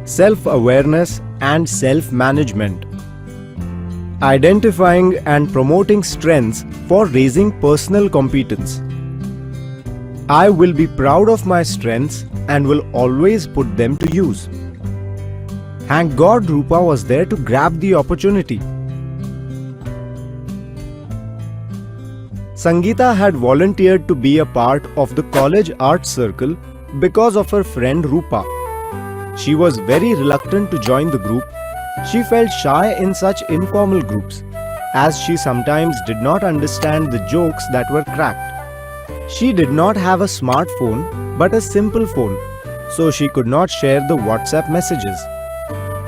self-awareness and self-management. Identifying and promoting strengths for raising personal competence. I will be proud of my strengths and will always put them to use. Thank God Rupa was there to grab the opportunity. Sangeeta had volunteered to be a part of the college art circle because of her friend Rupa. She was very reluctant to join the group. She felt shy in such informal groups, as she sometimes did not understand the jokes that were cracked. She did not have a smartphone but a simple phone, so she could not share the WhatsApp messages.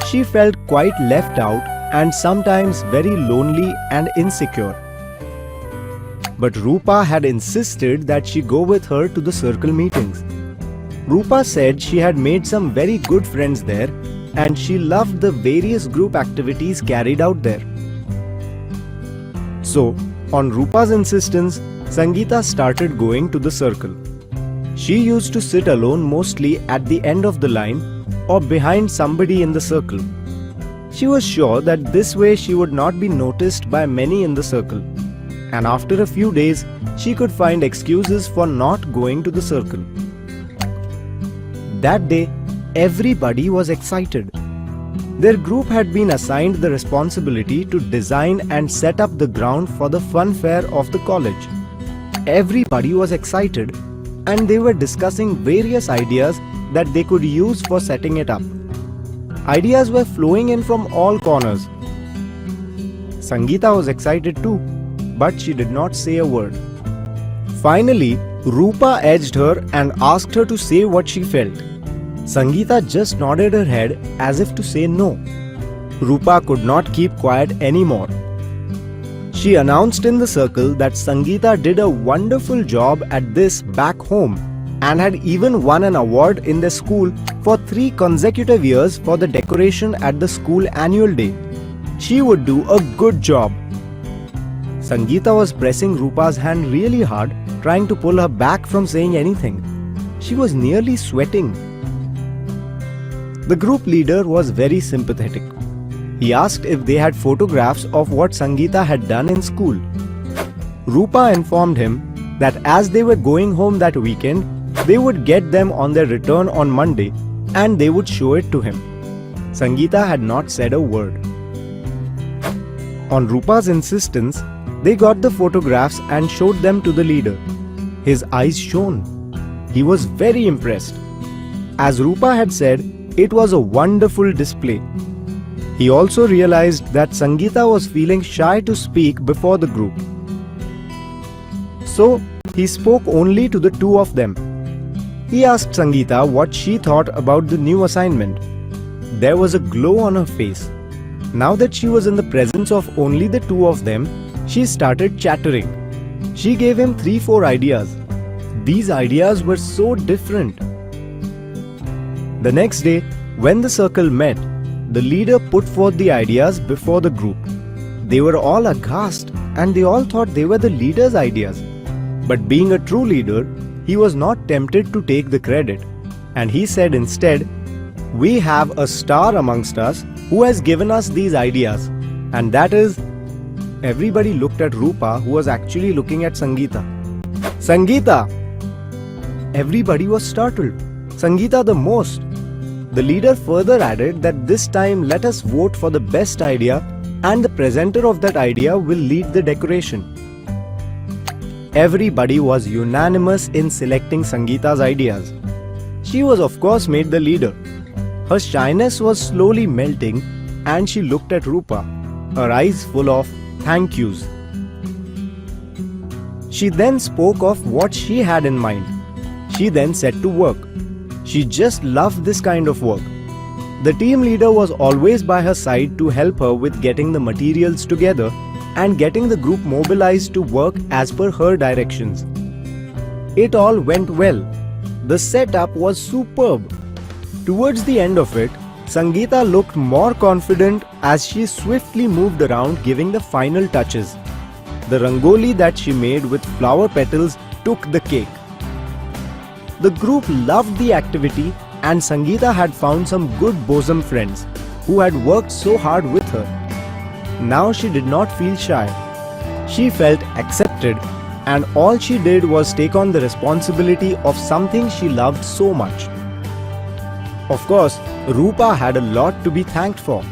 She felt quite left out and sometimes very lonely and insecure. But Rupa had insisted that she go with her to the circle meetings. Rupa said she had made some very good friends there and she loved the various group activities carried out there. So, on Rupa's insistence, Sangeeta started going to the circle. She used to sit alone mostly at the end of the line or behind somebody in the circle. She was sure that this way she would not be noticed by many in the circle. And after a few days, she could find excuses for not going to the circle. That day, everybody was excited. Their group had been assigned the responsibility to design and set up the ground for the fun fair of the college. Everybody was excited and they were discussing various ideas that they could use for setting it up. Ideas were flowing in from all corners. Sangeeta was excited too, but she did not say a word. Finally, Rupa edged her and asked her to say what she felt. Sangeeta just nodded her head as if to say no. Rupa could not keep quiet anymore. She announced in the circle that Sangeeta did a wonderful job at this back home and had even won an award in the school for 3 consecutive years for the decoration at the school annual day. She would do a good job. Sangeeta was pressing Rupa's hand really hard, trying to pull her back from saying anything. She was nearly sweating. The group leader was very sympathetic. He asked if they had photographs of what Sangeeta had done in school. Rupa informed him that as they were going home that weekend, they would get them on their return on Monday and they would show it to him. Sangeeta had not said a word. On Rupa's insistence, they got the photographs and showed them to the leader. His eyes shone. He was very impressed. As Rupa had said, it was a wonderful display. He also realized that Sangeeta was feeling shy to speak before the group. So, he spoke only to the 2 of them. He asked Sangeeta what she thought about the new assignment. There was a glow on her face. Now that she was in the presence of only the 2 of them, she started chattering. She gave him 3-4 ideas. These ideas were so different. The next day, when the circle met, the leader put forth the ideas before the group. They were all aghast and they all thought they were the leader's ideas. But being a true leader, he was not tempted to take the credit. And he said instead, "We have a star amongst us who has given us these ideas. And that is..." Everybody looked at Rupa, who was actually looking at Sangeeta. "Sangeeta!" Everybody was startled. Sangeeta the most. The leader further added that this time let us vote for the best idea and the presenter of that idea will lead the decoration. Everybody was unanimous in selecting Sangeeta's ideas. She was of course made the leader. Her shyness was slowly melting and she looked at Rupa, her eyes full of thank yous. She then spoke of what she had in mind. She then set to work. She just loved this kind of work. The team leader was always by her side to help her with getting the materials together and getting the group mobilized to work as per her directions. It all went well. The setup was superb. Towards the end of it, Sangeeta looked more confident as she swiftly moved around giving the final touches. The rangoli that she made with flower petals took the cake. The group loved the activity and Sangeeta had found some good bosom friends who had worked so hard with her. Now she did not feel shy. She felt accepted, and all she did was take on the responsibility of something she loved so much. Of course, Rupa had a lot to be thanked for.